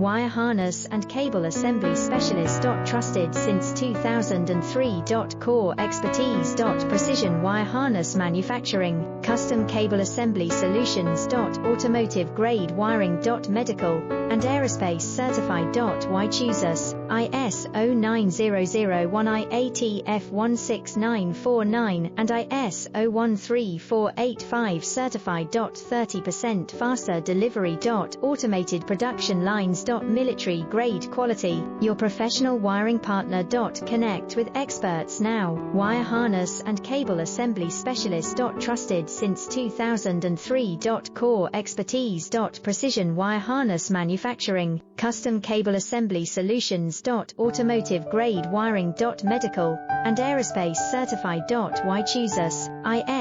wire harness and cable assembly specialist. Trusted since 2003. Core expertise. Precision wire harness manufacturing, custom cable assembly solutions. Automotive grade wiring. Medical and aerospace certified. Why choose us? ISO 9001 IATF 16949 and ISO 13485 certified. 30% faster delivery. Automated production lines. Military grade quality, your professional wiring partner. Connect with experts now. Wire harness and cable assembly specialist. Trusted since 2003. Core expertise. Precision wire harness manufacturing, custom cable assembly solutions. Automotive grade wiring. Medical and aerospace certified. Why choose us? IS